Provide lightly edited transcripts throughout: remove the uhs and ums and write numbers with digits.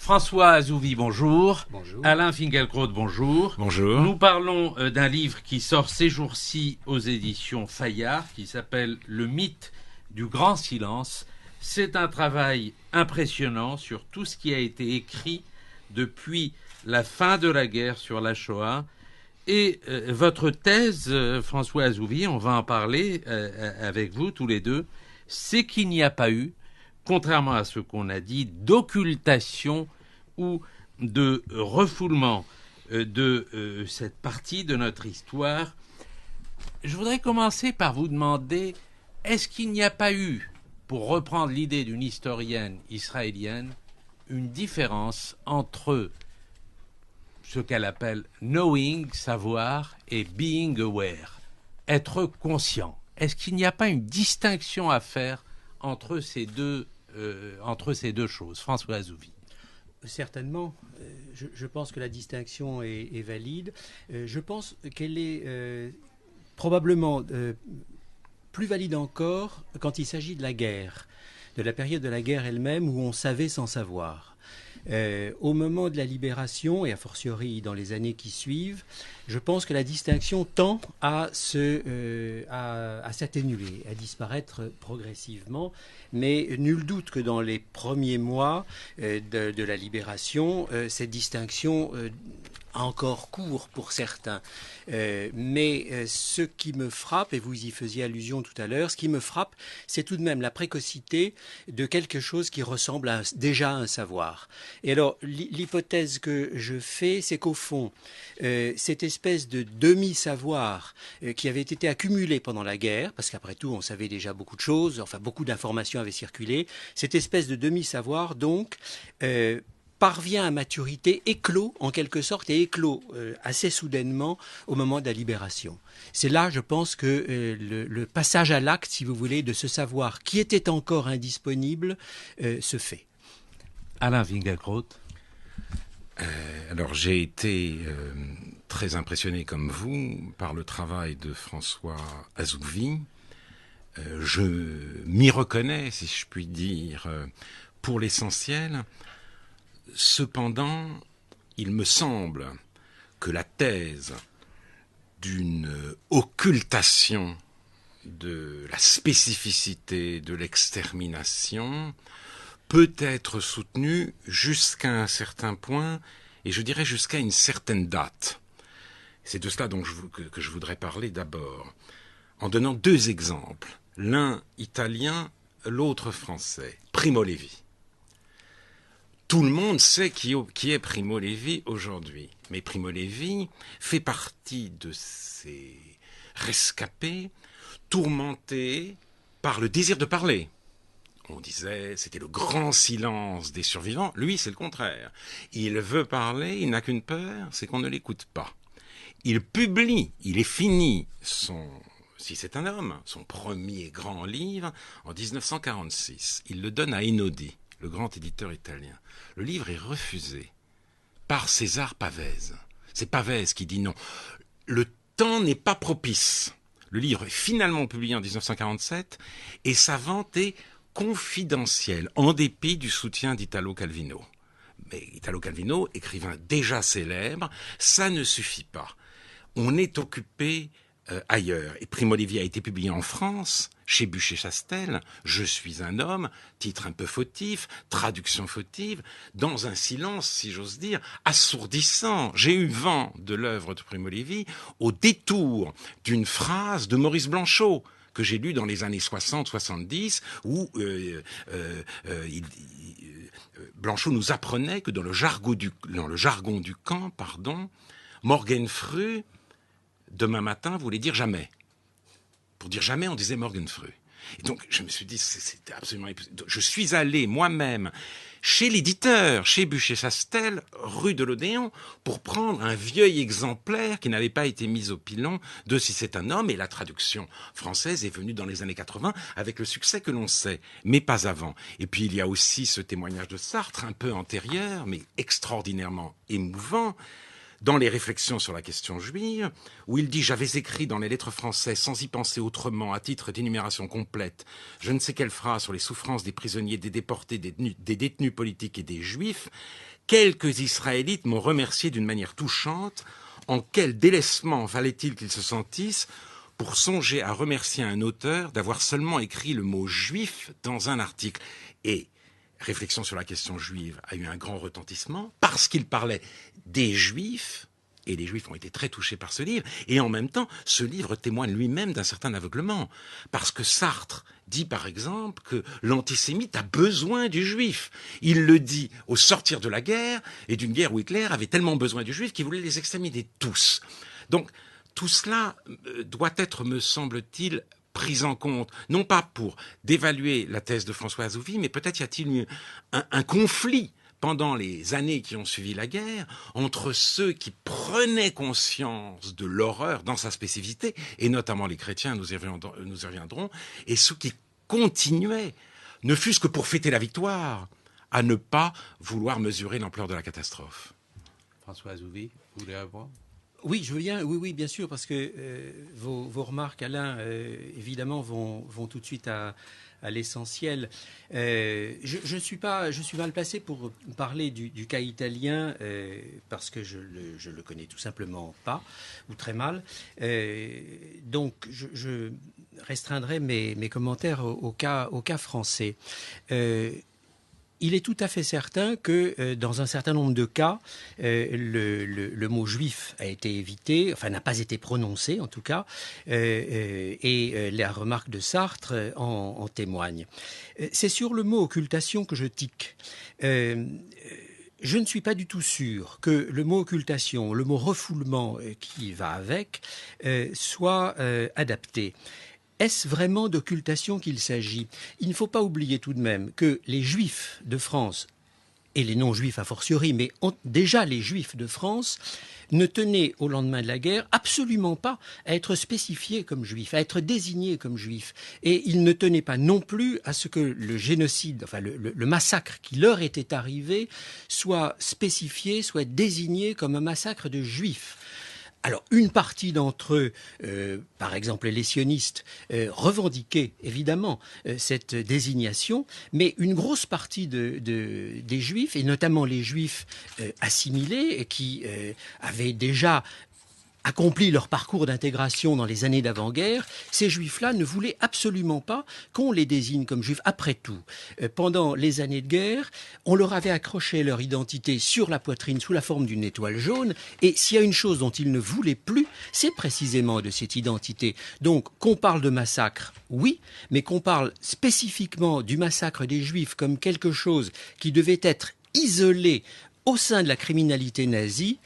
François Azouvi, bonjour. Bonjour. Alain Finkielkraut, bonjour. Bonjour. Nous parlons d'un livre qui sort ces jours-ci aux éditions Fayard, qui s'appelle Le mythe du grand silence. C'est un travail impressionnant sur tout ce qui a été écrit depuis la fin de la guerre sur la Shoah. Et votre thèse, François Azouvi, on va en parler avec vous tous les deux, c'est qu'il n'y a pas eu, contrairement à ce qu'on a dit, d'occultation ou de refoulement de cette partie de notre histoire. Je voudrais commencer par vous demander, est-ce qu'il n'y a pas eu, pour reprendre l'idée d'une historienne israélienne, une différence entre ce qu'elle appelle knowing, savoir, et being aware, être conscient? Est-ce qu'il n'y a pas une distinction à faire entre ces deux choses? François Azouvi. Certainement. Je pense que la distinction est valide. Je pense qu'elle est probablement plus valide encore quand il s'agit de la guerre, de la période de la guerre elle-même où on savait sans savoir. Au moment de la libération, et a fortiori dans les années qui suivent, je pense que la distinction tend à s'atténuer, à disparaître progressivement. Mais nul doute que dans les premiers mois de la libération, cette distinction a encore cours pour certains. Mais ce qui me frappe, et vous y faisiez allusion tout à l'heure, ce qui me frappe, c'est tout de même la précocité de quelque chose qui ressemble déjà à un savoir. Et alors, l'hypothèse que je fais, c'est qu'au fond, cette espèce de demi-savoir qui avait été accumulé pendant la guerre, parce qu'après tout, on savait déjà beaucoup de choses, enfin beaucoup d'informations avaient circulé, cette espèce de demi-savoir, donc, parvient à maturité, éclot en quelque sorte, et éclot assez soudainement au moment de la libération. C'est là, je pense, que le passage à l'acte, si vous voulez, de ce savoir qui était encore indisponible, se fait. Alain Finkielkraut. Alors j'ai été très impressionné comme vous par le travail de François Azouvi. Je m'y reconnais, si je puis dire, pour l'essentiel. Cependant, il me semble que la thèse d'une occultation de la spécificité de l'extermination peut être soutenue jusqu'à un certain point, et je dirais jusqu'à une certaine date. C'est de cela que je voudrais parler d'abord, en donnant deux exemples, l'un italien, l'autre français. Primo Levi. Tout le monde sait qui est Primo Levi aujourd'hui. Mais Primo Levi fait partie de ces rescapés tourmentés par le désir de parler. On disait, c'était le grand silence des survivants. Lui, c'est le contraire. Il veut parler, il n'a qu'une peur, c'est qu'on ne l'écoute pas. Il publie, il est fini si c'est un homme, son premier grand livre en 1946. Il le donne à Einaudi, le grand éditeur italien. Le livre est refusé par César Pavese. C'est Pavese qui dit non. Le temps n'est pas propice. Le livre est finalement publié en 1947 et sa vente est confidentielle, en dépit du soutien d'Italo Calvino. Mais Italo Calvino, écrivain déjà célèbre, ça ne suffit pas. On est occupé ailleurs. Et Primo Levi a été publié en France, chez Buchet-Chastel, Je suis un homme, titre un peu fautif, traduction fautive, dans un silence, si j'ose dire, assourdissant. J'ai eu vent de l'œuvre de Primo Levi au détour d'une phrase de Maurice Blanchot, que j'ai lu dans les années 60-70, où Blanchot nous apprenait que dans le jargon du camp, Morgenfrüh, demain matin, voulait dire jamais. Pour dire jamais, on disait Morgenfrüh. Et donc, je me suis dit, c'était absolument... Je suis allé moi-même chez l'éditeur, chez Buchet-Chastel, rue de l'Odéon, pour prendre un vieil exemplaire qui n'avait pas été mis au pilon de Si c'est un homme, et la traduction française est venue dans les années 80 avec le succès que l'on sait, mais pas avant. Et puis il y a aussi ce témoignage de Sartre, un peu antérieur, mais extraordinairement émouvant, dans les réflexions sur la question juive, où il dit « J'avais écrit dans les lettres françaises, sans y penser autrement, à titre d'énumération complète, je ne sais quelle phrase sur les souffrances des prisonniers, des déportés, des détenus politiques et des juifs, quelques Israélites m'ont remercié d'une manière touchante. En quel délaissement fallait-il qu'ils se sentissent pour songer à remercier un auteur d'avoir seulement écrit le mot juif dans un article. Et réflexion sur la question juive a eu un grand retentissement parce qu'il parlait des juifs. Et les Juifs ont été très touchés par ce livre. Et en même temps, ce livre témoigne lui-même d'un certain aveuglement. Parce que Sartre dit, par exemple, que l'antisémite a besoin du Juif. Il le dit au sortir de la guerre, et d'une guerre où Hitler avait tellement besoin du Juif qu'il voulait les exterminer tous. Donc, tout cela doit être, me semble-t-il, pris en compte, non pas pour dévaluer la thèse de François Azouvi, mais peut-être y a-t-il eu un conflit pendant les années qui ont suivi la guerre, entre ceux qui prenaient conscience de l'horreur dans sa spécificité, et notamment les chrétiens, nous y reviendrons, et ceux qui continuaient, ne fût-ce que pour fêter la victoire, à ne pas vouloir mesurer l'ampleur de la catastrophe. François Azouvi, vous voulez avoir ? Oui, je veux bien. Oui, bien sûr, parce que vos remarques, Alain, évidemment, vont tout de suite à l'essentiel. Je suis mal placé pour parler du cas italien parce que je le connais tout simplement pas ou très mal. Donc, je restreindrai mes commentaires au cas français. Il est tout à fait certain que dans un certain nombre de cas, le mot juif a été évité, enfin n'a pas été prononcé en tout cas, et la remarque de Sartre en témoigne. C'est sur le mot occultation que je tique. Je ne suis pas du tout sûr que le mot occultation, le mot refoulement qui va avec, soit adapté. Est-ce vraiment d'occultation qu'il s'agit ? Il ne faut pas oublier tout de même que les Juifs de France, et les non-Juifs a fortiori, mais déjà les Juifs de France, ne tenaient au lendemain de la guerre absolument pas à être spécifiés comme Juifs, à être désignés comme Juifs. Et ils ne tenaient pas non plus à ce que le génocide, enfin le massacre qui leur était arrivé, soit spécifié, soit désigné comme un massacre de Juifs. Alors, une partie d'entre eux, par exemple les sionistes, revendiquaient évidemment cette désignation, mais une grosse partie des Juifs, et notamment les Juifs assimilés, qui avaient déjà accompli leur parcours d'intégration dans les années d'avant-guerre, ces juifs-là ne voulaient absolument pas qu'on les désigne comme juifs. Après tout, pendant les années de guerre, on leur avait accroché leur identité sur la poitrine sous la forme d'une étoile jaune, et s'il y a une chose dont ils ne voulaient plus, c'est précisément de cette identité. Donc, qu'on parle de massacre, oui, mais qu'on parle spécifiquement du massacre des juifs comme quelque chose qui devait être isolé au sein de la criminalité nazie,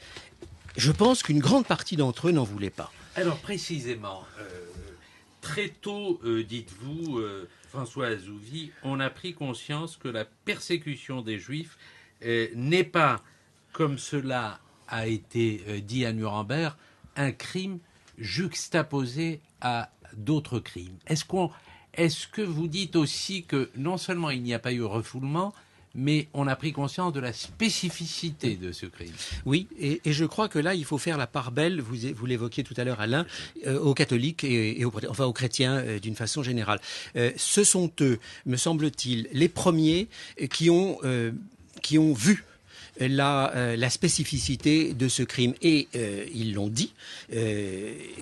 je pense qu'une grande partie d'entre eux n'en voulaient pas. Alors précisément, très tôt, dites-vous, François Azouvi, on a pris conscience que la persécution des Juifs n'est pas, comme cela a été dit à Nuremberg, un crime juxtaposé à d'autres crimes. Est-ce que vous dites aussi que non seulement il n'y a pas eu refoulement, mais on a pris conscience de la spécificité de ce crime. Oui, et je crois que là, il faut faire la part belle, vous l'évoquiez tout à l'heure, Alain, aux catholiques et aux chrétiens d'une façon générale. Ce sont eux, me semble-t-il, les premiers qui ont vu la spécificité de ce crime. Et ils l'ont dit.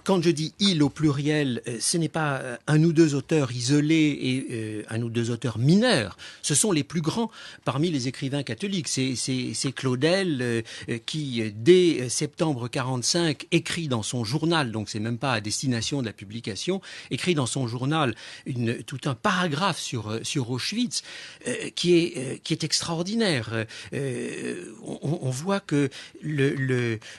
Quand je dis « ils » au pluriel, ce n'est pas un ou deux auteurs isolés et un ou deux auteurs mineurs. Ce sont les plus grands parmi les écrivains catholiques. C'est Claudel qui, dès septembre 1945, écrit dans son journal, donc c'est même pas à destination de la publication, écrit dans son journal tout un paragraphe sur Auschwitz qui est extraordinaire. On voit que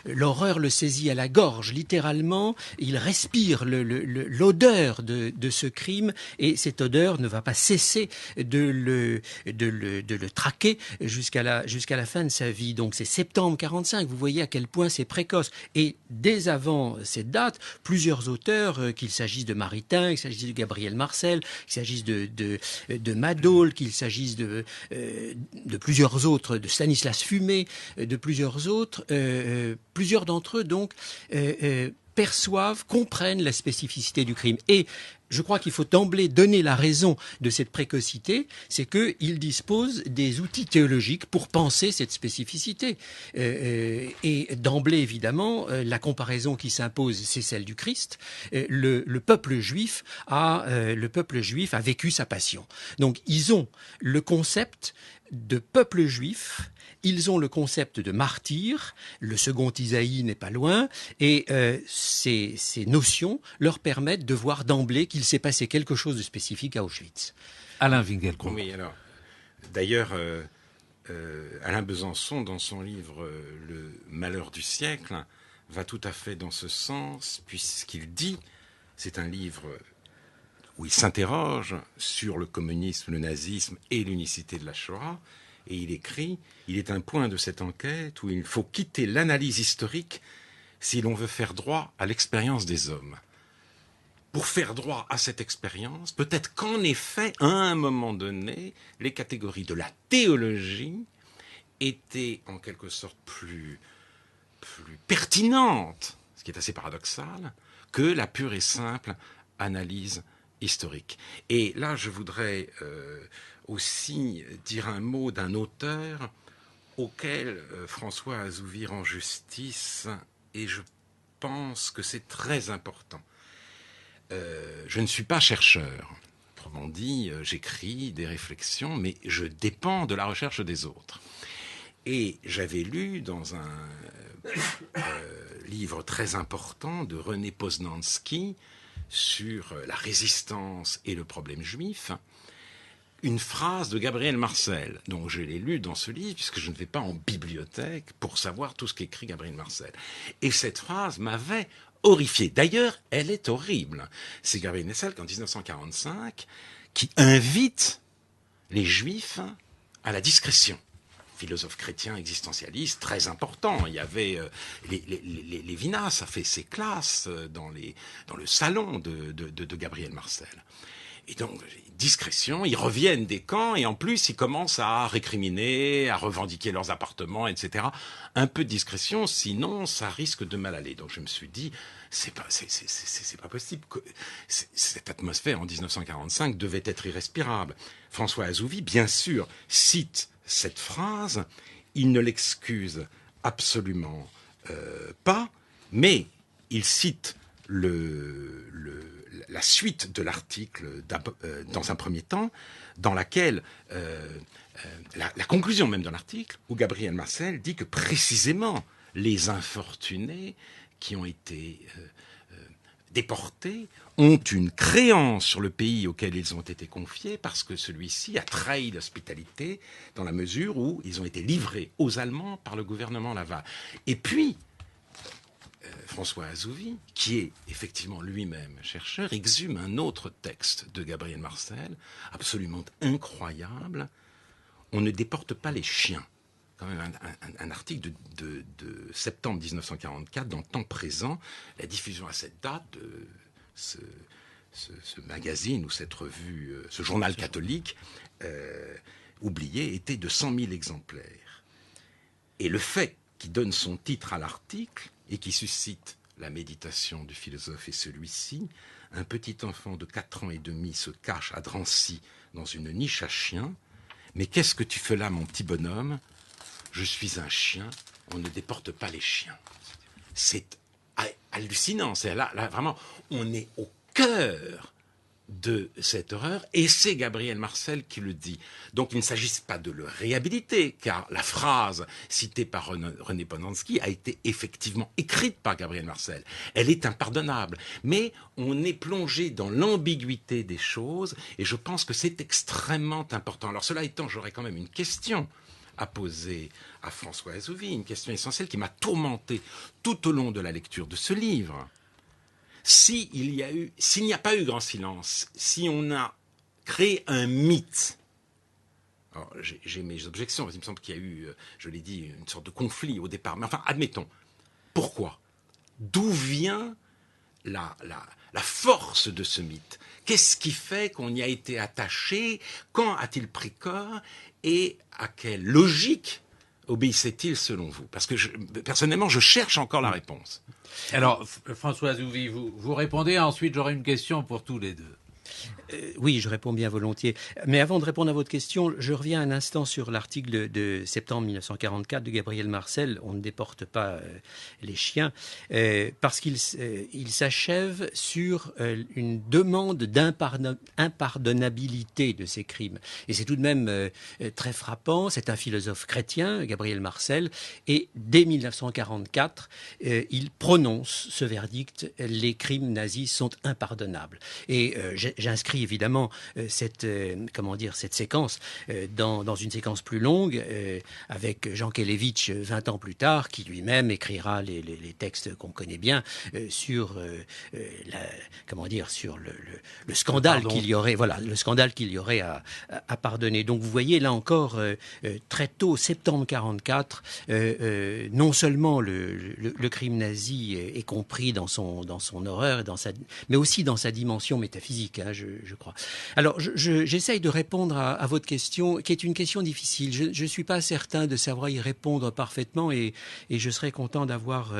l'horreur le saisit à la gorge, littéralement. Il respire l'odeur de ce crime, et cette odeur ne va pas cesser de le traquer jusqu'à la fin de sa vie. Donc c'est septembre 1945, vous voyez à quel point c'est précoce. Et dès avant cette date, plusieurs auteurs, qu'il s'agisse de Maritain, qu'il s'agisse de Gabriel Marcel, qu'il s'agisse de Madol, qu'il s'agisse de plusieurs autres, de Stanislas Fumé, de plusieurs autres, plusieurs d'entre eux donc perçoivent, comprennent la spécificité du crime. Et je crois qu'il faut d'emblée donner la raison de cette précocité, c'est qu'il dispose des outils théologiques pour penser cette spécificité. Et d'emblée, évidemment, la comparaison qui s'impose, c'est celle du Christ. Le peuple juif a vécu sa passion. Donc, ils ont le concept de peuple juif. Ils ont le concept de martyr, le second Isaïe n'est pas loin, et ces notions leur permettent de voir d'emblée qu'il s'est passé quelque chose de spécifique à Auschwitz. Alain Finkielkraut. Oui, alors, d'ailleurs, Alain Besançon, dans son livre Le malheur du siècle, va tout à fait dans ce sens, puisqu'il dit, c'est un livre où il s'interroge sur le communisme, le nazisme et l'unicité de la Shoah, et il écrit « Il est un point de cette enquête où il faut quitter l'analyse historique si l'on veut faire droit à l'expérience des hommes. Pour faire droit à cette expérience, peut-être qu'en effet, à un moment donné, les catégories de la théologie étaient en quelque sorte plus pertinentes, ce qui est assez paradoxal, que la pure et simple analyse historique. » Et là, je voudrais aussi dire un mot d'un auteur auquel François Azouvi rend justice, et je pense que c'est très important. Je ne suis pas chercheur. Autrement dit, j'écris des réflexions, mais je dépends de la recherche des autres. Et j'avais lu dans un livre très important de René Poznanski sur la résistance et le problème juif, une phrase de Gabriel Marcel. Donc je l'ai lu dans ce livre, puisque je ne vais pas en bibliothèque pour savoir tout ce qu'écrit Gabriel Marcel. Et cette phrase m'avait horrifié. D'ailleurs, elle est horrible. C'est Gabriel Marcel qu'en 1945, qui invite les Juifs à la discrétion. Philosophe chrétien existentialiste très important. Il y avait Lévinas a fait ses classes dans le salon de Gabriel Marcel. Et donc, discrétion, ils reviennent des camps et en plus, ils commencent à récriminer, à revendiquer leurs appartements, etc. Un peu de discrétion, sinon, ça risque de mal aller. Donc, je me suis dit, c'est pas possible. Cette atmosphère en 1945 devait être irrespirable. François Azouvi, bien sûr, cite cette phrase. Il ne l'excuse absolument pas, mais il cite la suite de l'article dans un premier temps, dans laquelle la conclusion même de l'article, où Gabriel Marcel dit que précisément les infortunés qui ont été déportés ont une créance sur le pays auquel ils ont été confiés parce que celui-ci a trahi l'hospitalité dans la mesure où ils ont été livrés aux Allemands par le gouvernement Laval. Et puis, François Azouvi, qui est effectivement lui-même chercheur, exhume un autre texte de Gabriel Marcel, absolument incroyable. On ne déporte pas les chiens. Quand même un article de septembre 1944 dans Temps présent, la diffusion à cette date de ce magazine ou cette revue, ce journal catholique oublié, était de 100 000 exemplaires. Et le fait qui donne son titre à l'article et qui suscite la méditation du philosophe est celui-ci. Un petit enfant de 4 ans et demi se cache à Drancy dans une niche à chiens. Mais qu'est-ce que tu fais là, mon petit bonhomme ? Je suis un chien, on ne déporte pas les chiens. C'est hallucinant. C'est là, vraiment, on est au cœur de cette horreur, et c'est Gabriel Marcel qui le dit. Donc il ne s'agit pas de le réhabiliter, car la phrase citée par René Poznanski a été effectivement écrite par Gabriel Marcel. Elle est impardonnable, mais on est plongé dans l'ambiguïté des choses, et je pense que c'est extrêmement important. Alors cela étant, j'aurais quand même une question à poser à François Azouvi, une question essentielle qui m'a tourmenté tout au long de la lecture de ce livre. S'il n'y a pas eu grand silence, si on a créé un mythe, alors j'ai mes objections, parce qu'il me semble qu'il y a eu, je l'ai dit, une sorte de conflit au départ, mais enfin, admettons, pourquoi ? D'où vient la force de ce mythe ? Qu'est-ce qui fait qu'on y a été attaché ? Quand a-t-il pris corps ? Et à quelle logique obéissait-il selon vous? Parce que personnellement, je cherche encore la réponse. Alors, Françoise Houvi, vous répondez, ensuite j'aurai une question pour tous les deux. Oui, je réponds bien volontiers. Mais avant de répondre à votre question, je reviens un instant sur l'article de septembre 1944 de Gabriel Marcel. On ne déporte pas les chiens, parce qu'il s'achève sur une demande d'impardonnabilité de ces crimes. Et c'est tout de même très frappant. C'est un philosophe chrétien, Gabriel Marcel, et dès 1944, il prononce ce verdict: les crimes nazis sont impardonnables. Et j'inscris évidemment cette séquence dans une séquence plus longue avec Jean Kelevitch 20 ans plus tard, qui lui-même écrira les textes qu'on connaît bien sur le scandale qu'il y aurait, le scandale qu'il y aurait à pardonner. Donc vous voyez là encore très tôt, septembre 44, non seulement le crime nazi est compris dans son horreur, mais aussi dans sa dimension métaphysique, je crois. Alors, j'essaye de répondre à votre question, qui est une question difficile. Je ne suis pas certain de savoir y répondre parfaitement, et je serais content d'avoir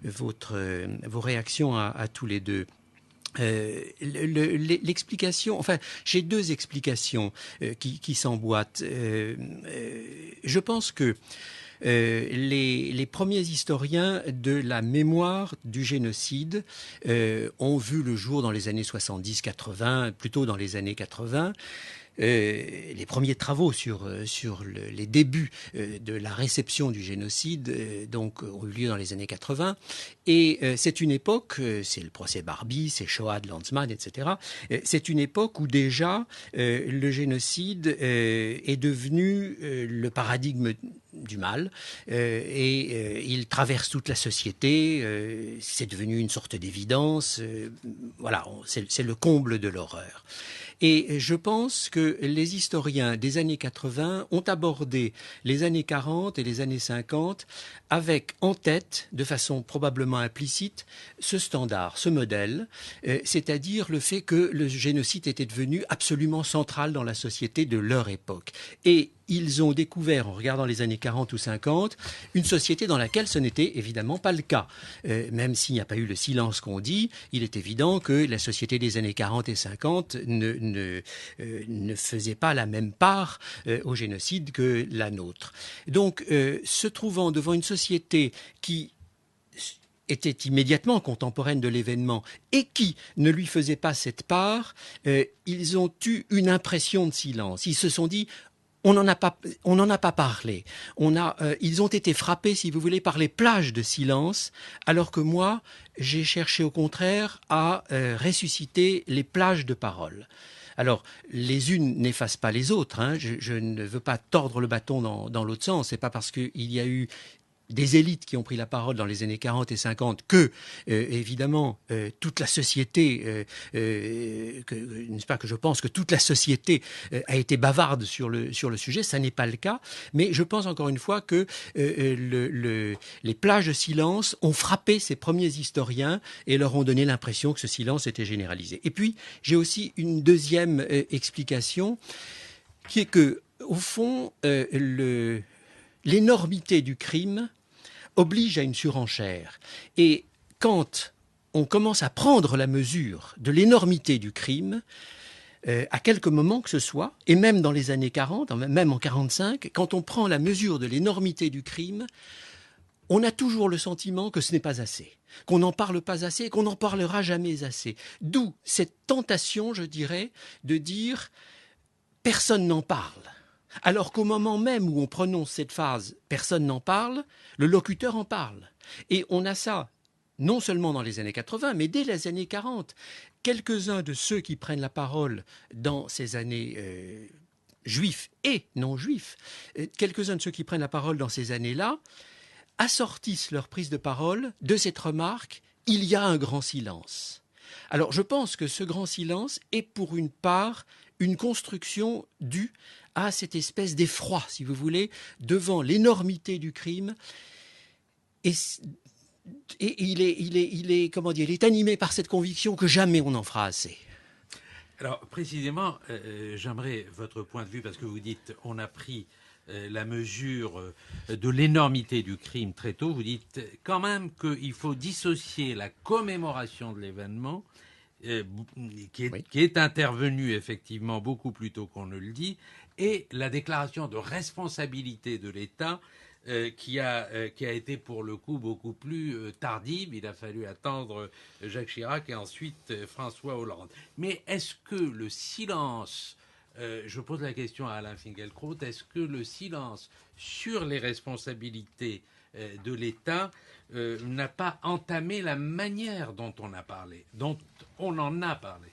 vos réactions à tous les deux. L'explication, enfin, j'ai deux explications qui s'emboîtent. Je pense que les premiers historiens de la mémoire du génocide ont vu le jour dans les années 70-80, plutôt dans les années 80. Les premiers travaux sur les débuts de la réception du génocide donc ont eu lieu dans les années 80, et c'est une époque, c'est le procès Barbie, c'est Shoah de Lanzmann, etc. C'est une époque où déjà le génocide est devenu le paradigme du mal, et il traverse toute la société, c'est devenu une sorte d'évidence, voilà, c'est le comble de l'horreur. Et je pense que les historiens des années 80 ont abordé les années 40 et les années 50 avec en tête, de façon probablement implicite, ce standard, ce modèle, c'est-à-dire le fait que le génocide était devenu absolument central dans la société de leur époque. Et ils ont découvert, en regardant les années 40 ou 50, une société dans laquelle ce n'était évidemment pas le cas. Même s'il n'y a pas eu le silence qu'on dit, il est évident que la société des années 40 et 50 ne faisait pas la même part au génocide que la nôtre. Donc, se trouvant devant une société qui était immédiatement contemporaine de l'événement et qui ne lui faisait pas cette part, ils ont eu une impression de silence. Ils se sont dit: on n'en a pas parlé. Ils ont été frappés, si vous voulez, par les plages de silence, alors que moi, j'ai cherché au contraire à ressusciter les plages de parole. Alors, les unes n'effacent pas les autres, hein. Je ne veux pas tordre le bâton dans l'autre sens. C'est pas parce qu'il y a eu des élites qui ont pris la parole dans les années 40 et 50 que, évidemment, toute la société, n'est-ce pas que je pense que toute la société a été bavarde sur le sujet. Ça n'est pas le cas, mais je pense encore une fois que les plages de silence ont frappé ces premiers historiens et leur ont donné l'impression que ce silence était généralisé. Et puis, j'ai aussi une deuxième explication, qui est que, au fond, l'énormité du crime oblige à une surenchère. Et quand on commence à prendre la mesure de l'énormité du crime, à quelque moment que ce soit, et même dans les années 40, même en 45, quand on prend la mesure de l'énormité du crime, on a toujours le sentiment que ce n'est pas assez, qu'on n'en parle pas assez, qu'on n'en parlera jamais assez. D'où cette tentation, je dirais, de dire « personne n'en parle ». Alors qu'au moment même où on prononce cette phrase « personne n'en parle », le locuteur en parle. Et on a ça non seulement dans les années 80, mais dès les années 40. Quelques-uns de ceux qui prennent la parole dans ces années juifs et non juifs, quelques-uns de ceux qui prennent la parole dans ces années-là assortissent leur prise de parole de cette remarque « il y a un grand silence ». Alors je pense que ce grand silence est pour une part une construction due à cette espèce d'effroi, si vous voulez, devant l'énormité du crime. Et il est animé par cette conviction que jamais on en fera assez. Alors, précisément, j'aimerais votre point de vue, parce que vous dites on a pris la mesure de l'énormité du crime très tôt. Vous dites quand même qu'il faut dissocier la commémoration de l'événement, qui est intervenue effectivement beaucoup plus tôt qu'on ne le dit, et la déclaration de responsabilité de l'État, qui a été pour le coup beaucoup plus tardive. Il a fallu attendre Jacques Chirac et ensuite François Hollande. Mais est-ce que le silence, je pose la question à Alain Finkielkraut, est-ce que le silence sur les responsabilités de l'État n'a pas entamé la manière dont on a parlé, dont on en a parlé?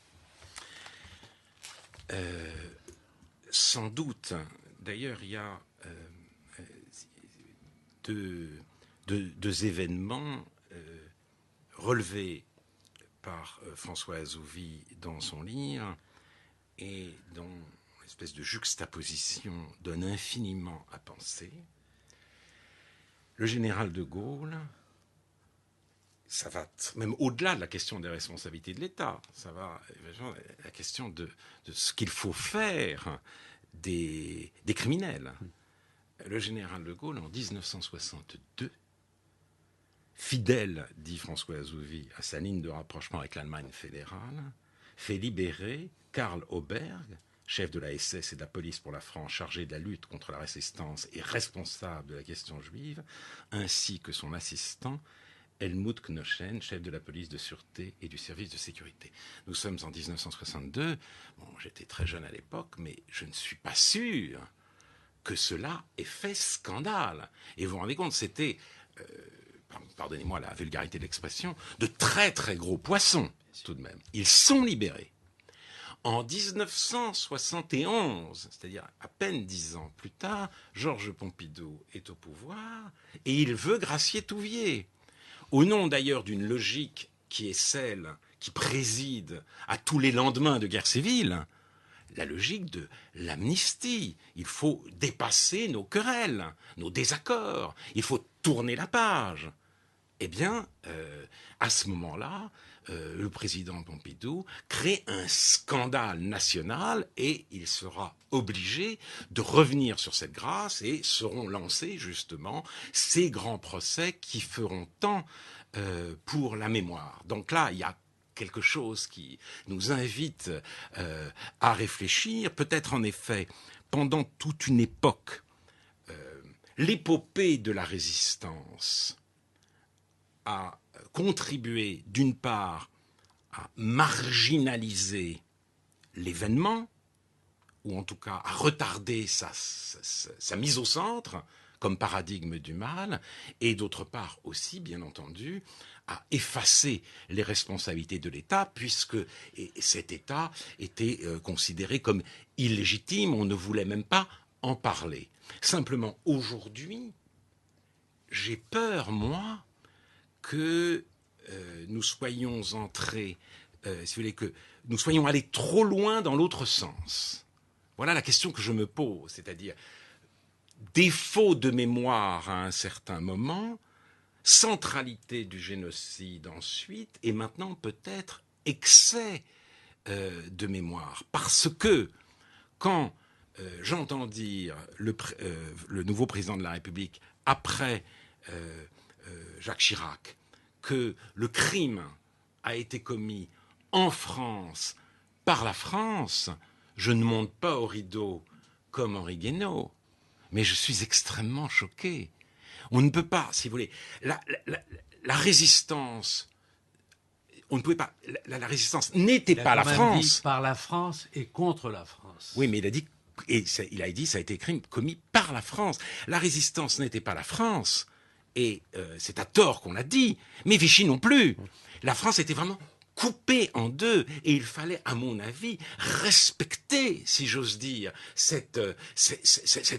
Sans doute. D'ailleurs, il y a deux événements relevés par François Azouvi dans son livre et dont l'espèce de juxtaposition donne infiniment à penser. Le général de Gaulle, ça va même au-delà de la question des responsabilités de l'État, ça va la question de ce qu'il faut faire des criminels. Le général de Gaulle, en 1962, fidèle, dit François Azouvi, à sa ligne de rapprochement avec l'Allemagne fédérale, fait libérer Karl Auberg, chef de la SS et de la police pour la France, chargé de la lutte contre la résistance et responsable de la question juive, ainsi que son assistant, Helmut Knochen, chef de la police de sûreté et du service de sécurité. Nous sommes en 1962. Bon, j'étais très jeune à l'époque, mais je ne suis pas sûr que cela ait fait scandale. Et vous vous rendez compte, c'était, pardonnez-moi la vulgarité de l'expression, de très très gros poissons, tout de même. Ils sont libérés. En 1971, c'est-à-dire à peine 10 ans plus tard, Georges Pompidou est au pouvoir et il veut gracier Touvier. Au nom d'ailleurs d'une logique qui est celle qui préside à tous les lendemains de guerre civile, la logique de l'amnistie. Il faut dépasser nos querelles, nos désaccords. Il faut tourner la page. Eh bien, à ce moment-là, le président Pompidou crée un scandale national et il sera obligé de revenir sur cette grâce et seront lancés justement ces grands procès qui feront tant pour la mémoire. Donc là, il y a quelque chose qui nous invite à réfléchir. Peut-être en effet, pendant toute une époque, l'épopée de la résistance a contribué d'une part à marginaliser l'événement, ou en tout cas à retarder sa mise au centre comme paradigme du mal, et d'autre part aussi, bien entendu, à effacer les responsabilités de l'État, puisque cet État était considéré comme illégitime, on ne voulait même pas en parler. Simplement, aujourd'hui, j'ai peur, moi, que nous soyons entrés, si vous voulez, que nous soyons allés trop loin dans l'autre sens. Voilà la question que je me pose, c'est-à-dire défaut de mémoire à un certain moment, centralité du génocide ensuite, et maintenant peut-être excès de mémoire. Parce que quand j'entends dire le nouveau président de la République, après Jacques Chirac, que le crime a été commis en France, par la France, je ne monte pas au rideau comme Henri Guénaud, mais je suis extrêmement choqué. On ne peut pas, si vous voulez, la résistance, on ne pouvait pas, la résistance n'était pas la France. Dit par la France et contre la France. Oui, mais il a dit, il a dit, ça a été commis par la France. La résistance n'était pas la France. Et c'est à tort qu'on l'a dit, mais Vichy non plus. La France était vraiment coupée en deux, et il fallait, à mon avis, respecter, si j'ose dire, cette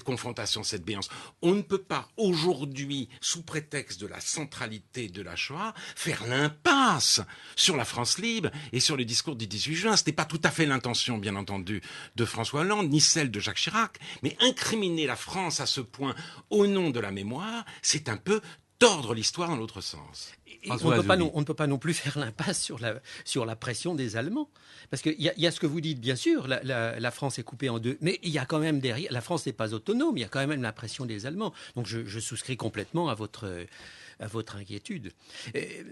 confrontation, cette béance. On ne peut pas aujourd'hui, sous prétexte de la centralité de la Shoah, faire l'impasse sur la France libre et sur le discours du 18 juin. Ce n'était pas tout à fait l'intention, bien entendu, de François Hollande, ni celle de Jacques Chirac, mais incriminer la France à ce point au nom de la mémoire, c'est un peu tordre l'histoire dans l'autre sens. Et on ne peut pas non plus faire l'impasse sur la pression des Allemands. Parce qu'il y a ce que vous dites, bien sûr, la France est coupée en deux, mais il y a quand même derrière, la France n'est pas autonome, il y a quand même la pression des Allemands. Donc je souscris complètement à votre inquiétude.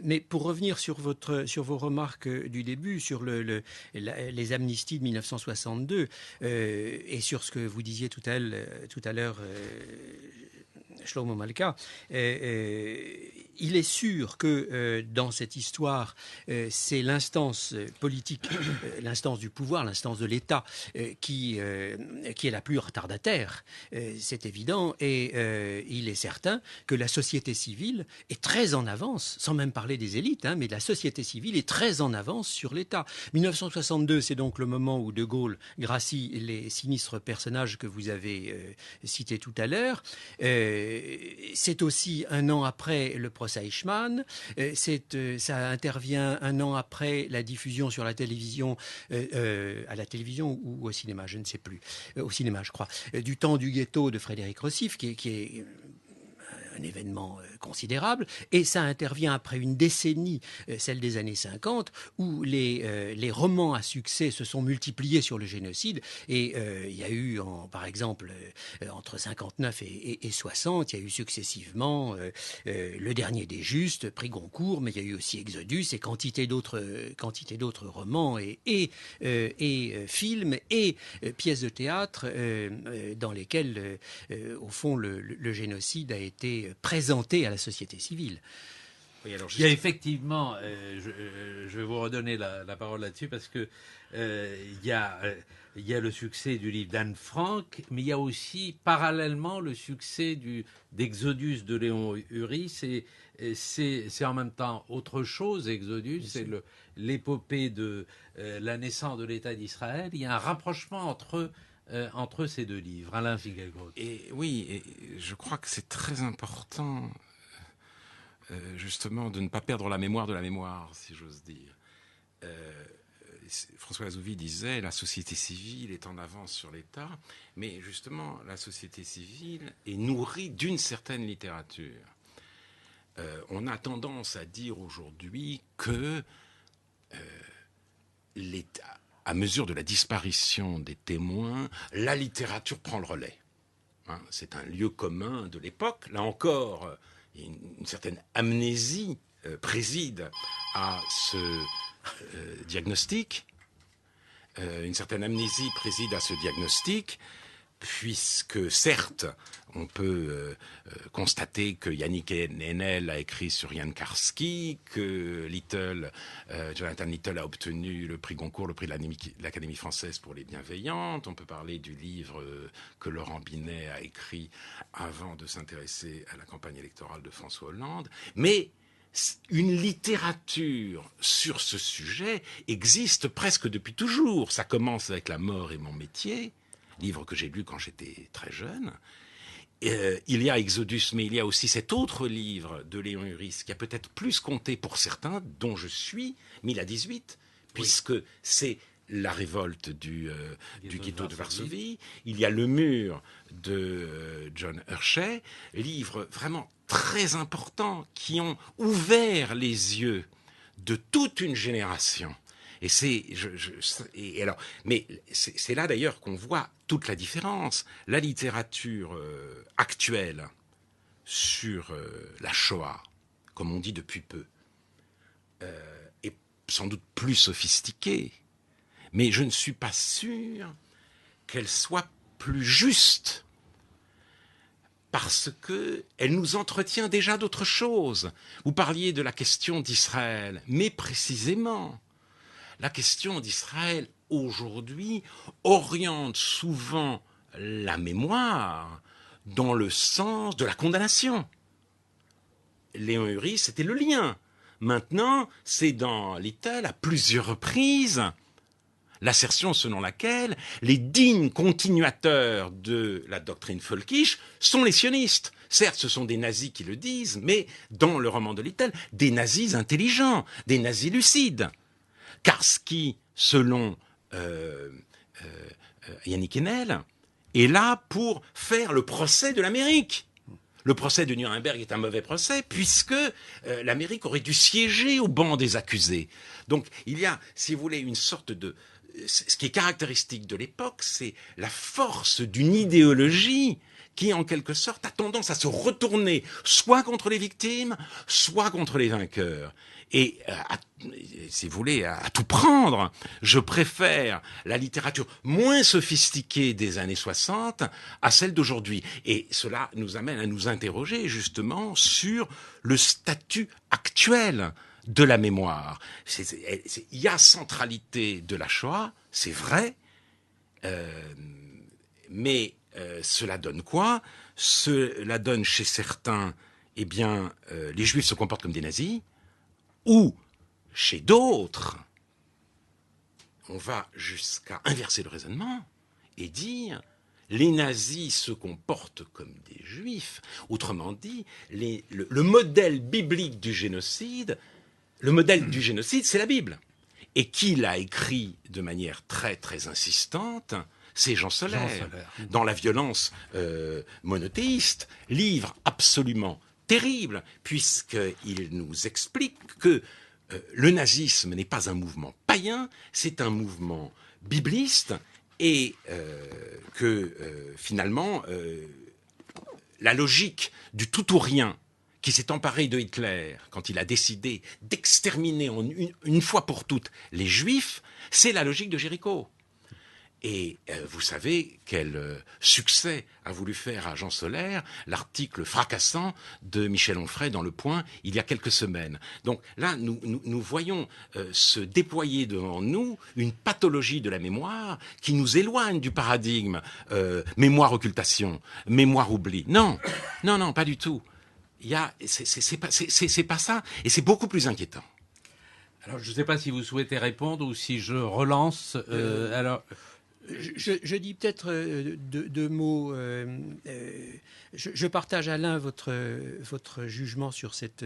Mais pour revenir sur vos remarques du début, sur les amnisties de 1962, et sur ce que vous disiez tout à l'heure, Shlomo Malka, il est sûr que dans cette histoire, c'est l'instance politique, l'instance du pouvoir, l'instance de l'État qui est la plus retardataire. C'est évident. Et il est certain que la société civile est très en avance, sans même parler des élites, mais la société civile est très en avance sur l'État. 1962, c'est donc le moment où De Gaulle gracie les sinistres personnages que vous avez cités tout à l'heure. C'est aussi un an après le procès Eichmann. Ça intervient un an après la diffusion sur la télévision, à la télévision ou au cinéma, je ne sais plus, au cinéma je crois, du Temps du ghetto de Frédéric Rossif, qui est un événement considérable, et ça intervient après une décennie, celle des années 50, où les romans à succès se sont multipliés sur le génocide, et il y a eu, par exemple, entre 59 et 60, il y a eu successivement Le Dernier des Justes, prix Goncourt, mais il y a eu aussi Exodus et quantité d'autres romans et films et pièces de théâtre dans lesquels, au fond, le génocide a été présenté à la société civile. Oui, alors il y a effectivement, je vais vous redonner la parole là-dessus parce que il y a le succès du livre d'Anne Frank, mais il y a aussi parallèlement le succès d'Exodus de Léon Uris, et c'est en même temps autre chose. Exodus, c'est l'épopée de la naissance de l'État d'Israël. Il y a un rapprochement entre ces deux livres. Alain Finkielkraut. Et oui, et je crois que c'est très important, justement, de ne pas perdre la mémoire de la mémoire, si j'ose dire. François Lazouvi disait, la société civile est en avance sur l'État, mais justement, la société civile est nourrie d'une certaine littérature. On a tendance à dire aujourd'hui que l'État, à mesure de la disparition des témoins, la littérature prend le relais. C'est un lieu commun de l'époque. Là encore, une certaine amnésie préside à ce diagnostic. Une certaine amnésie préside à ce diagnostic, puisque certes, on peut constater que Yannick Enel a écrit sur Jan Karski, que Jonathan Little a obtenu le prix Goncourt, le prix de l'Académie française pour les bienveillantes. On peut parler du livre que Laurent Binet a écrit avant de s'intéresser à la campagne électorale de François Hollande. Mais une littérature sur ce sujet existe presque depuis toujours. Ça commence avec La mort et mon métier, livre que j'ai lu quand j'étais très jeune. Il y a Exodus, mais il y a aussi cet autre livre de Léon Uris qui a peut-être plus compté pour certains, dont je suis, 1018, puisque c'est la révolte du ghetto de Varsovie. Il y a Le mur de John Hersey, livres vraiment très importants qui ont ouvert les yeux de toute une génération. Et c'est là d'ailleurs qu'on voit toute la différence. La littérature actuelle sur la Shoah, comme on dit depuis peu, est sans doute plus sophistiquée, mais je ne suis pas sûr qu'elle soit plus juste, parce qu'elle nous entretient déjà d'autres choses. Vous parliez de la question d'Israël, mais précisément, la question d'Israël aujourd'hui oriente souvent la mémoire dans le sens de la condamnation. Léon Uris, c'était le lien. Maintenant, c'est dans Little, à plusieurs reprises, l'assertion selon laquelle les dignes continuateurs de la doctrine völkisch sont les sionistes. Certes, ce sont des nazis qui le disent, mais dans le roman de Little, des nazis intelligents, des nazis lucides. Karski, selon Yannick Enel, est là pour faire le procès de l'Amérique. Le procès de Nuremberg est un mauvais procès puisque l'Amérique aurait dû siéger au banc des accusés. Donc il y a, si vous voulez, une sorte de... Ce qui est caractéristique de l'époque, c'est la force d'une idéologie qui, en quelque sorte, a tendance à se retourner soit contre les victimes, soit contre les vainqueurs. Et, si vous voulez, à tout prendre, je préfère la littérature moins sophistiquée des années 60 à celle d'aujourd'hui. Et cela nous amène à nous interroger, justement, sur le statut actuel de la mémoire. Il y a centralité de la Shoah, c'est vrai, mais cela donne quoi? Cela donne chez certains, eh bien, les Juifs se comportent comme des nazis, ou chez d'autres, on va jusqu'à inverser le raisonnement et dire les nazis se comportent comme des Juifs. Autrement dit, le modèle biblique du génocide, c'est la Bible. Et qui l'a écrit de manière très très insistante? C'est Jean Solaire, dans La violence monothéiste, livre absolument terrible, puisqu'il nous explique que le nazisme n'est pas un mouvement païen, c'est un mouvement bibliste, et que finalement, la logique du tout ou rien qui s'est emparé de Hitler quand il a décidé d'exterminer une fois pour toutes les Juifs, c'est la logique de Jéricho. Et vous savez quel succès a voulu faire à Jean Solaire l'article fracassant de Michel Onfray dans Le Point il y a quelques semaines. Donc là, nous voyons se déployer devant nous une pathologie de la mémoire qui nous éloigne du paradigme mémoire-occultation, mémoire-oubli. Non, pas du tout. C'est pas ça, et c'est beaucoup plus inquiétant. Alors, je ne sais pas si vous souhaitez répondre ou si je relance. Alors. Je dis peut-être deux mots. Je partage, Alain, votre jugement sur cette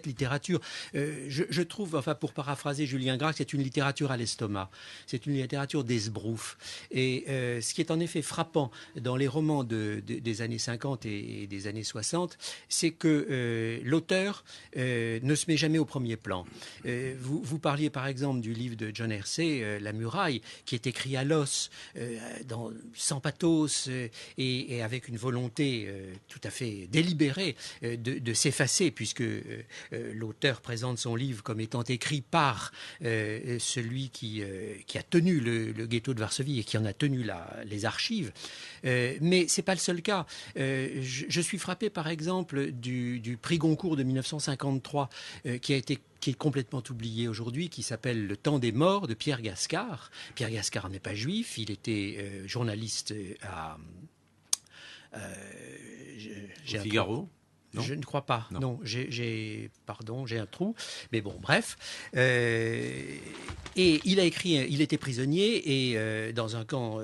littérature. Je trouve, enfin, pour paraphraser Julien Gracq, c'est une littérature à l'estomac. C'est une littérature d'esbrouf. Et ce qui est en effet frappant dans les romans des années 50 et des années 60, c'est que l'auteur ne se met jamais au premier plan. Vous parliez par exemple du livre de John Hersey, La Muraille, qui est écrit à l'os, sans pathos et avec une volonté tout à fait délibérée de s'effacer, puisque l'auteur présente son livre comme étant écrit par celui qui a tenu le ghetto de Varsovie et qui en a tenu les archives. Mais c'est pas le seul cas. Je suis frappé par exemple du prix Goncourt de 1953 qui est complètement oublié aujourd'hui, qui s'appelle Le temps des morts de Pierre Gascard. Pierre Gascard n'est pas juif, il était journaliste au Figaro. Non. Je ne crois pas. Non, j'ai un trou. Mais bon, bref. Et il a écrit, il était prisonnier et dans un camp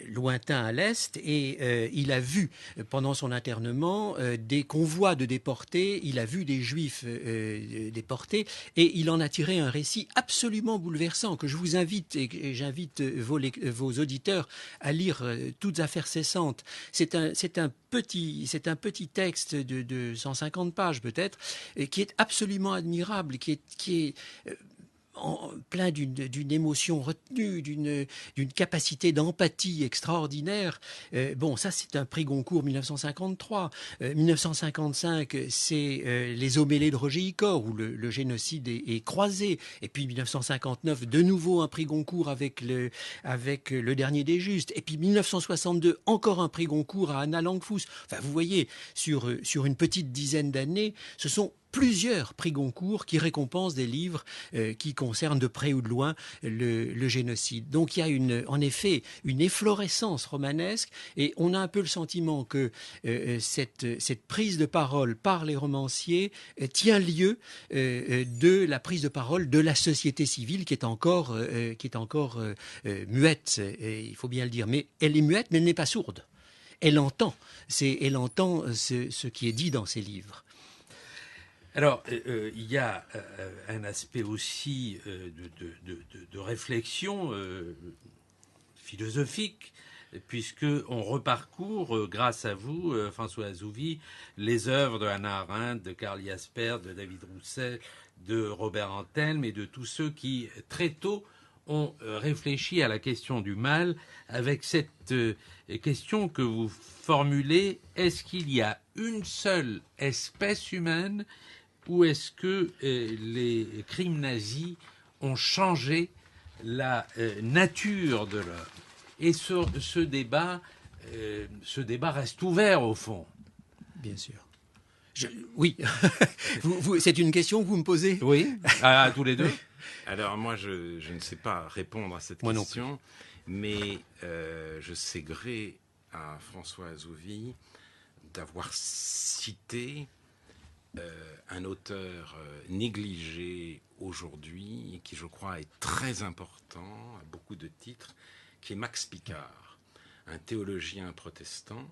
lointain à l'est, et il a vu pendant son internement des convois de déportés. Il a vu des Juifs déportés et il en a tiré un récit absolument bouleversant que je vous invite et j'invite vos auditeurs à lire toutes affaires cessantes. C'est un petit texte de 150 pages peut-être, qui est absolument admirable, qui est plein d'une émotion retenue, d'une capacité d'empathie extraordinaire. Bon, ça c'est un prix Goncourt 1953. 1955, c'est Les eaux mêlées de Roger Icor, où le génocide est croisé. Et puis 1959, de nouveau un prix Goncourt avec le Dernier des Justes. Et puis 1962, encore un prix Goncourt à Anna Langfuss. Enfin, vous voyez, sur une petite dizaine d'années, ce sont plusieurs prix Goncourt qui récompensent des livres qui concernent de près ou de loin le génocide. Donc il y a en effet une efflorescence romanesque, et on a un peu le sentiment que cette prise de parole par les romanciers tient lieu de la prise de parole de la société civile qui est encore muette, il faut bien le dire. Mais elle est muette, mais elle n'est pas sourde. Elle entend ce qui est dit dans ses livres. Alors, il y a un aspect aussi de réflexion philosophique puisque on reparcourt, grâce à vous, François Azouvi, les œuvres de Hannah Arendt, de Karl Jaspers, de David Roussel, de Robert Antelme et de tous ceux qui, très tôt, ont réfléchi à la question du mal avec cette question que vous formulez: est-ce qu'il y a une seule espèce humaine ou est-ce que les crimes nazis ont changé la nature de l'homme? Et ce débat reste ouvert au fond. Bien sûr. Oui, c'est une question que vous me posez? Oui, à tous les deux. Alors moi, je ne sais pas répondre à cette question, mais je sais gré à François Azouvi d'avoir cité un auteur négligé aujourd'hui, et qui je crois est très important à beaucoup de titres, qui est Max Picard, un théologien protestant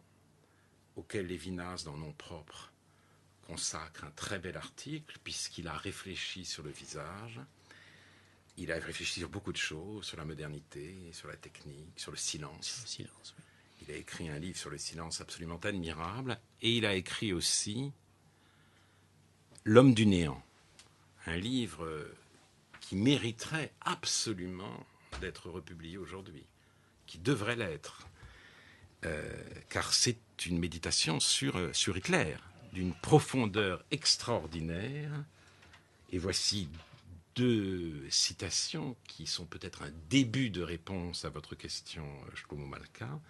auquel Lévinas, dans Nom propre, consacre un très bel article, puisqu'il a réfléchi sur le visage, il a réfléchi sur beaucoup de choses, sur la modernité, sur la technique, sur le silence. Oui. Il a écrit un livre sur le silence absolument admirable, et il a écrit aussi L'homme du néant, un livre qui mériterait absolument d'être republié aujourd'hui, qui devrait l'être, car c'est une méditation sur Hitler, d'une profondeur extraordinaire. Et voici 2 citations qui sont peut-être un début de réponse à votre question, Shlomo Malka.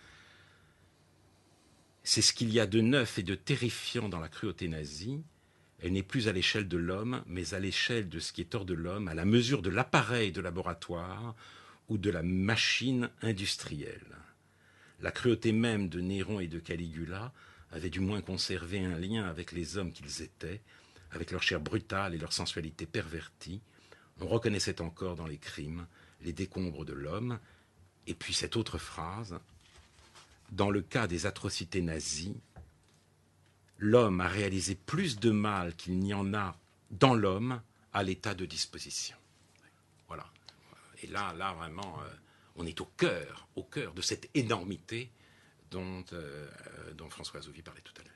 C'est ce qu'il y a de neuf et de terrifiant dans la cruauté nazie. Elle n'est plus à l'échelle de l'homme, mais à l'échelle de ce qui est hors de l'homme, à la mesure de l'appareil de laboratoire ou de la machine industrielle. La cruauté même de Néron et de Caligula avait du moins conservé un lien avec les hommes qu'ils étaient, avec leur chair brutale et leur sensualité pervertie. On reconnaissait encore dans les crimes les décombres de l'homme. Et puis cette autre phrase: dans le cas des atrocités nazies, l'homme a réalisé plus de mal qu'il n'y en a dans l'homme à l'état de disposition. Voilà. Et là vraiment, on est au cœur de cette énormité dont François Azouvi parlait tout à l'heure.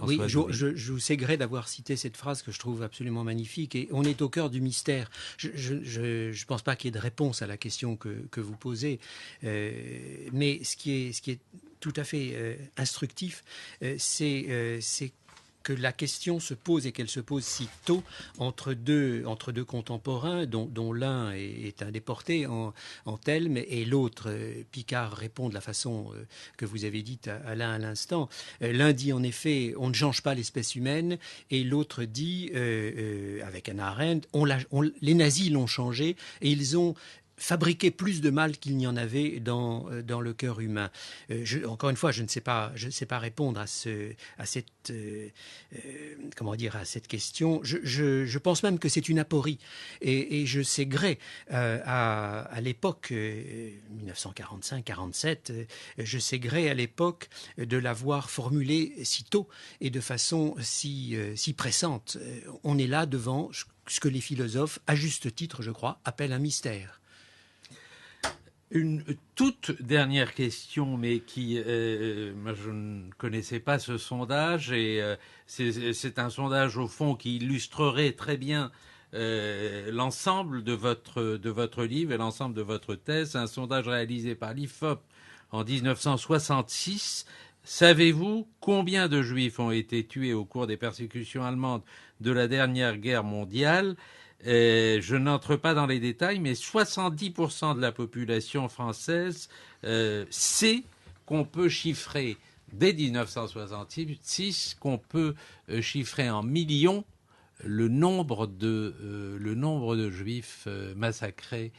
Oui, je vous sais gré d'avoir cité cette phrase que je trouve absolument magnifique. Et on est au cœur du mystère. Je ne pense pas qu'il y ait de réponse à la question que vous posez. Mais ce qui est tout à fait instructif, c'est que la question se pose et qu'elle se pose si tôt entre deux contemporains dont l'un est un déporté en Telme et l'autre, Picard, répond de la façon que vous avez dite à l'instant. L'un dit en effet on ne change pas l'espèce humaine et l'autre dit avec Hannah Arendt les nazis l'ont changé et ils ont fabriquer plus de mal qu'il n'y en avait dans le cœur humain. Encore une fois, je ne sais pas répondre à cette question. Je pense même que c'est une aporie. Et je sais gré à l'époque 1945-47, je sais gré à l'époque de l'avoir formulée si tôt et de façon si pressante. On est là devant ce que les philosophes, à juste titre, je crois, appellent un mystère. Une toute dernière question, mais moi je ne connaissais pas ce sondage, et c'est un sondage au fond qui illustrerait très bien l'ensemble de votre livre et l'ensemble de votre thèse. Un sondage réalisé par l'IFOP en 1966. Savez-vous combien de Juifs ont été tués au cours des persécutions allemandes de la dernière guerre mondiale ? Je n'entre pas dans les détails, mais 70% de la population française sait qu'on peut chiffrer, dès 1966, qu'on peut chiffrer en millions le nombre de Juifs massacrés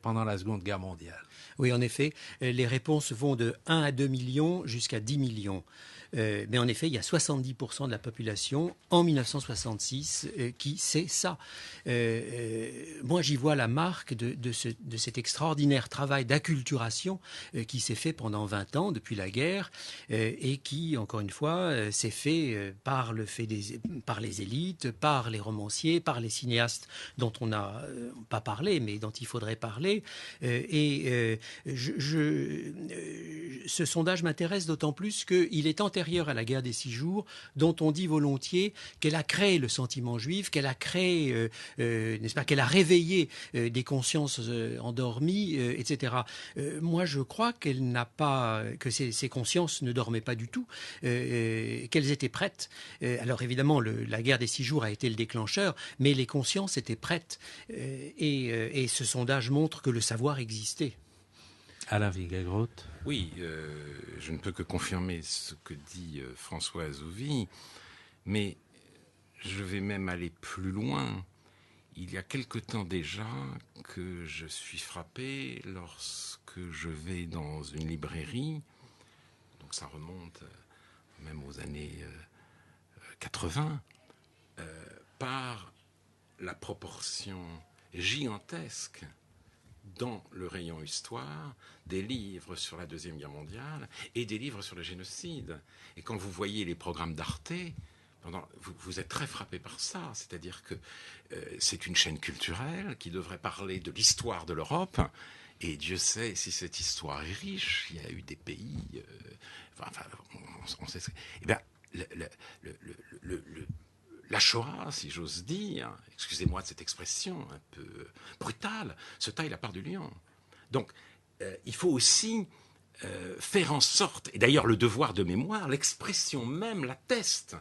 pendant la Seconde Guerre mondiale. Oui, en effet, les réponses vont de 1 à 2 millions jusqu'à 10 millions. Mais en effet, il y a 70% de la population en 1966 qui sait ça. Moi, j'y vois la marque de cet extraordinaire travail d'acculturation qui s'est fait pendant 20 ans depuis la guerre et qui, encore une fois, s'est fait par les élites, par les romanciers, par les cinéastes dont on n'a pas parlé, mais dont il faudrait parler. Ce sondage m'intéresse d'autant plus qu'il est antérieur à la guerre des 6 jours, dont on dit volontiers qu'elle a créé le sentiment juif, qu'elle a créé, n'est-ce pas, qu'elle a réveillé des consciences endormies, etc. Moi, je crois que ces consciences ne dormaient pas du tout, qu'elles étaient prêtes. Alors évidemment, la guerre des 6 jours a été le déclencheur, mais les consciences étaient prêtes. Et ce sondage montre que le savoir existait. Alain Finkielkraut. Oui, je ne peux que confirmer ce que dit François Azouvi, mais je vais même aller plus loin. Il y a quelque temps déjà que je suis frappé lorsque je vais dans une librairie, donc ça remonte même aux années 80, par la proportion gigantesque dans le rayon histoire des livres sur la Deuxième Guerre mondiale et des livres sur le génocide. Et quand vous voyez les programmes d'Arte, vous êtes très frappé par ça. C'est-à-dire que c'est une chaîne culturelle qui devrait parler de l'histoire de l'Europe. Et Dieu sait si cette histoire est riche. Il y a eu des pays... on sait... Eh bien, la Shoah, si j'ose dire, excusez-moi de cette expression un peu brutale, se taille la part du lion. Donc, il faut aussi faire en sorte, et d'ailleurs le devoir de mémoire, l'expression même l'atteste.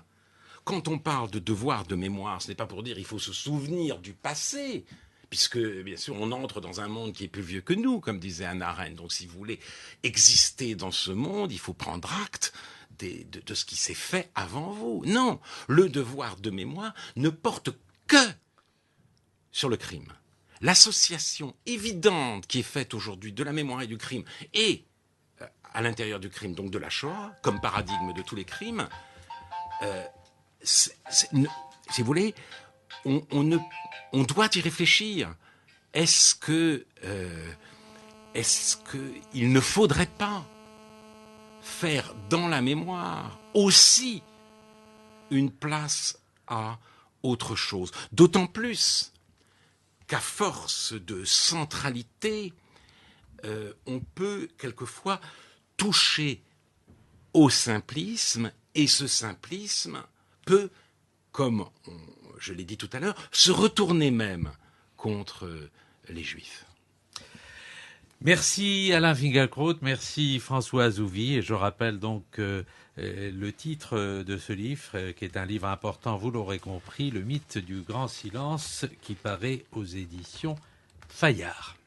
Quand on parle de devoir de mémoire, ce n'est pas pour dire il faut se souvenir du passé, puisque, bien sûr, on entre dans un monde qui est plus vieux que nous, comme disait Hannah Arendt. Donc, si vous voulez exister dans ce monde, il faut prendre acte de ce qui s'est fait avant vous. Non, le devoir de mémoire ne porte que sur le crime. L'association évidente qui est faite aujourd'hui de la mémoire et du crime, et à l'intérieur du crime, donc de la Shoah, comme paradigme de tous les crimes, si vous voulez, on doit y réfléchir. Est-ce que il ne faudrait pas faire dans la mémoire aussi une place à autre chose? D'autant plus qu'à force de centralité, on peut quelquefois toucher au simplisme, et ce simplisme peut, comme je l'ai dit tout à l'heure, se retourner même contre les Juifs. Merci Alain Finkielkraut, merci François Azouvi. Et je rappelle donc le titre de ce livre, qui est un livre important, vous l'aurez compris, Le mythe du grand silence, qui paraît aux éditions Fayard.